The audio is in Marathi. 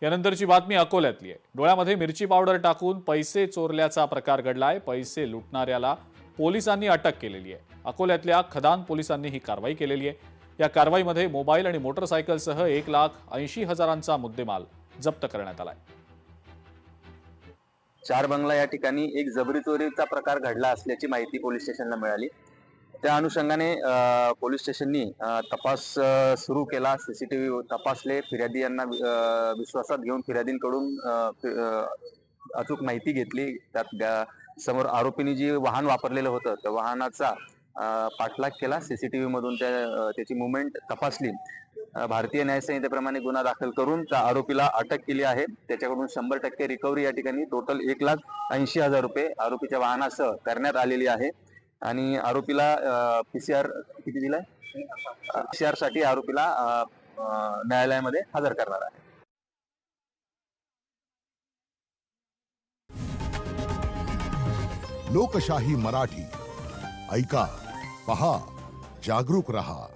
यानंतरची बातमी अकोल्यातली आहे। डोळ्यामध्ये मिरची पावडर टाकून पैसे चोरल्याचा प्रकार घडलाय। पैसे लुटणाऱ्याला पोलिसांनी अटक केलेली आहे। अकोल्यातल्या खदान पोलिसांनी ही कारवाई केलेली आहे। या कारवाईमध्ये मोबाईल आणि मोटरसायकलसह 1,80,000चा मुद्देमाल जप्त करण्यात आलाय। चार बंगला या ठिकाणी एक जबरी चोरीचा प्रकार घडला असल्याची माहिती पोलीस स्टेशनला मिळाली। त्या अनुषंगाने पोलीस स्टेशननी तपास सुरू केला। सीसीटीव्ही तपासले, फिर्यादी यांना विश्वासात घेऊन फिर्यादींकडून अचूक माहिती घेतली। त्यात समोर आरोपींनी जी वाहन वापरलेलं होतं त्या वाहनाचा पाठलाग केला। सीसीटीव्ही मधून त्याची मुवमेंट तपासली। भारतीय न्याय संहितेप्रमाणे गुन्हा दाखल करून त्या आरोपीला अटक केली आहे। त्याच्याकडून 100% रिकव्हरी या ठिकाणी टोटल 1,80,000 रुपये आरोपीच्या वाहनासह करण्यात आलेली आहे। आणि आरोपीला पीसीआर किती दिलाय, पीसीआर साठी आरोपीला न्यायालयामध्ये हजर करणार आहे। लोकशाही मराठी ऐका, पहा, जागरूक रहा।